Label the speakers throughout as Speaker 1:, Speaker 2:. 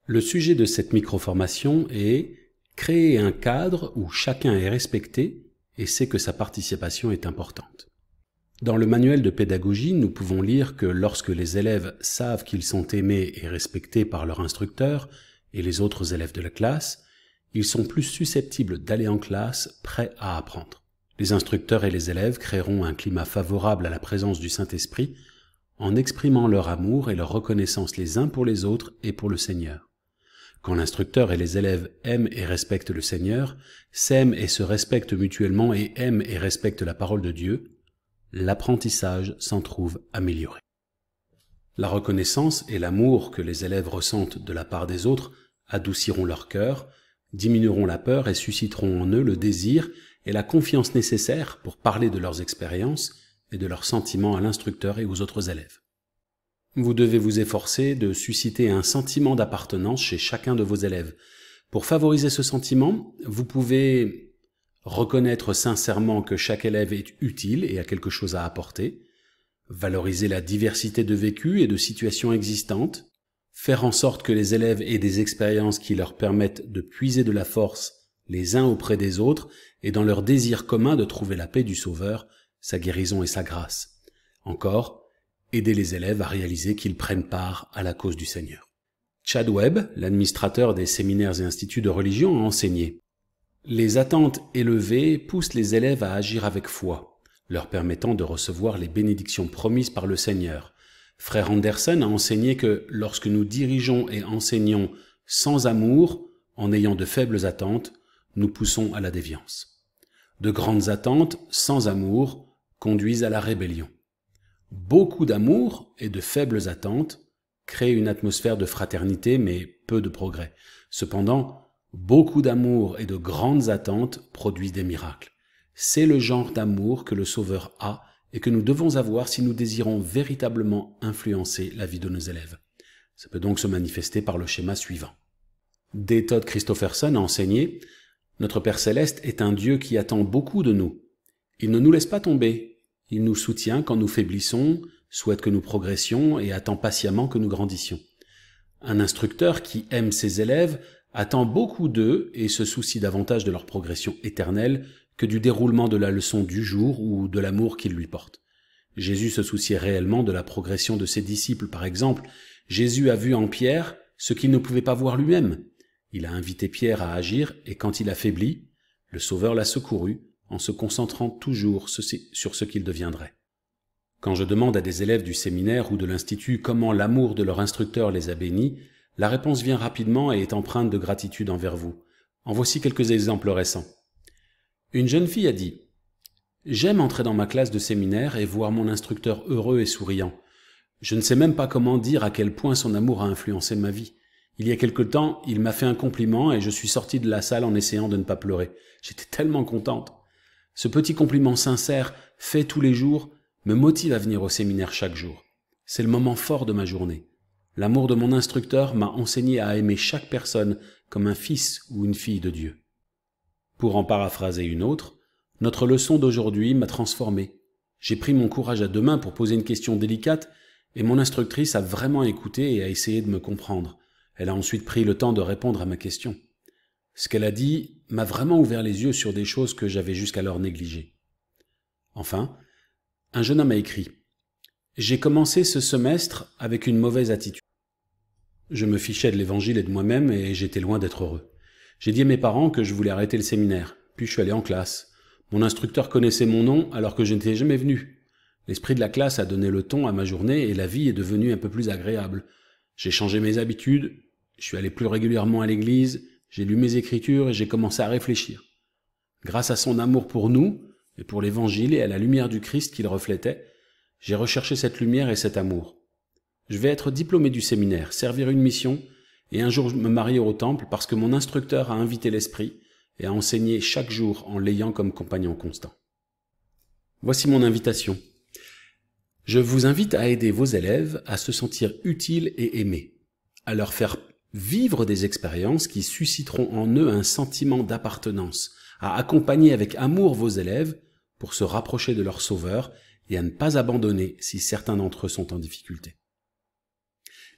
Speaker 1: Le sujet de cette microformation est créer un cadre où chacun est respecté et sait que sa participation est importante. Dans le manuel de pédagogie, nous pouvons lire que lorsque les élèves savent qu'ils sont aimés et respectés par leur instructeur et les autres élèves de la classe, ils sont plus susceptibles d'aller en classe prêts à apprendre. Les instructeurs et les élèves créeront un climat favorable à la présence du Saint-Esprit en exprimant leur amour et leur reconnaissance les uns pour les autres et pour le Seigneur. Quand l'instructeur et les élèves aiment et respectent le Seigneur, s'aiment et se respectent mutuellement et aiment et respectent la parole de Dieu, l'apprentissage s'en trouve amélioré. La reconnaissance et l'amour que les élèves ressentent de la part des autres adouciront leur cœur, diminueront la peur et susciteront en eux le désir et la confiance nécessaires pour parler de leurs expériences et de leurs sentiments à l'instructeur et aux autres élèves. Vous devez vous efforcer de susciter un sentiment d'appartenance chez chacun de vos élèves. Pour favoriser ce sentiment, vous pouvez reconnaître sincèrement que chaque élève est utile et a quelque chose à apporter, valoriser la diversité de vécus et de situations existantes, faire en sorte que les élèves aient des expériences qui leur permettent de puiser de la force les uns auprès des autres et dans leur désir commun de trouver la paix du Sauveur, sa guérison et sa grâce. Encore, aider les élèves à réaliser qu'ils prennent part à la cause du Seigneur. Chad Webb, l'administrateur des séminaires et instituts de religion, a enseigné « Les attentes élevées poussent les élèves à agir avec foi, leur permettant de recevoir les bénédictions promises par le Seigneur. Frère Anderson a enseigné que lorsque nous dirigeons et enseignons sans amour, en ayant de faibles attentes, nous poussons à la déviance. De grandes attentes, sans amour, conduisent à la rébellion. Beaucoup d'amour et de faibles attentes créent une atmosphère de fraternité, mais peu de progrès. Cependant, beaucoup d'amour et de grandes attentes produisent des miracles. C'est le genre d'amour que le Sauveur a et que nous devons avoir si nous désirons véritablement influencer la vie de nos élèves. Ça peut donc se manifester par le schéma suivant. D. Todd Christopherson a enseigné « Notre Père Céleste est un Dieu qui attend beaucoup de nous. Il ne nous laisse pas tomber. Il nous soutient quand nous faiblissons, souhaite que nous progressions et attend patiemment que nous grandissions. Un instructeur qui aime ses élèves attend beaucoup d'eux et se soucie davantage de leur progression éternelle que du déroulement de la leçon du jour ou de l'amour qu'il lui porte. Jésus se souciait réellement de la progression de ses disciples. Par exemple, Jésus a vu en Pierre ce qu'il ne pouvait pas voir lui-même. Il a invité Pierre à agir et quand il a faibli, le Sauveur l'a secouru en se concentrant toujours sur ce qu'il deviendrait. Quand je demande à des élèves du séminaire ou de l'institut comment l'amour de leur instructeur les a bénis, la réponse vient rapidement et est empreinte de gratitude envers vous. En voici quelques exemples récents. Une jeune fille a dit « J'aime entrer dans ma classe de séminaire et voir mon instructeur heureux et souriant. Je ne sais même pas comment dire à quel point son amour a influencé ma vie. Il y a quelque temps, il m'a fait un compliment et je suis sortie de la salle en essayant de ne pas pleurer. J'étais tellement contente. Ce petit compliment sincère, fait tous les jours, me motive à venir au séminaire chaque jour. C'est le moment fort de ma journée. L'amour de mon instructeur m'a enseigné à aimer chaque personne comme un fils ou une fille de Dieu. » Pour en paraphraser une autre, notre leçon d'aujourd'hui m'a transformé. J'ai pris mon courage à deux mains pour poser une question délicate et mon instructrice a vraiment écouté et a essayé de me comprendre. Elle a ensuite pris le temps de répondre à ma question. Ce qu'elle a dit m'a vraiment ouvert les yeux sur des choses que j'avais jusqu'alors négligées. Enfin, un jeune homme a écrit « J'ai commencé ce semestre avec une mauvaise attitude. Je me fichais de l'évangile et de moi-même et j'étais loin d'être heureux. J'ai dit à mes parents que je voulais arrêter le séminaire, puis je suis allé en classe. Mon instructeur connaissait mon nom alors que je n'étais jamais venu. L'esprit de la classe a donné le ton à ma journée et la vie est devenue un peu plus agréable. J'ai changé mes habitudes, je suis allé plus régulièrement à l'église, j'ai lu mes écritures et j'ai commencé à réfléchir. Grâce à son amour pour nous et pour l'évangile et à la lumière du Christ qu'il reflétait, j'ai recherché cette lumière et cet amour. Je vais être diplômé du séminaire, servir une mission et un jour me marier au temple parce que mon instructeur a invité l'esprit et a enseigné chaque jour en l'ayant comme compagnon constant. Voici mon invitation. Je vous invite à aider vos élèves à se sentir utiles et aimés, à leur faire vivre des expériences qui susciteront en eux un sentiment d'appartenance, à accompagner avec amour vos élèves pour se rapprocher de leur Sauveur et à ne pas abandonner si certains d'entre eux sont en difficulté.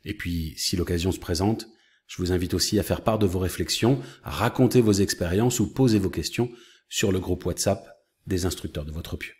Speaker 1: Et puis, si l'occasion se présente, Je vous invite aussi à faire part de vos réflexions, à raconter vos expériences ou poser vos questions sur le groupe WhatsApp des instructeurs de votre pieu.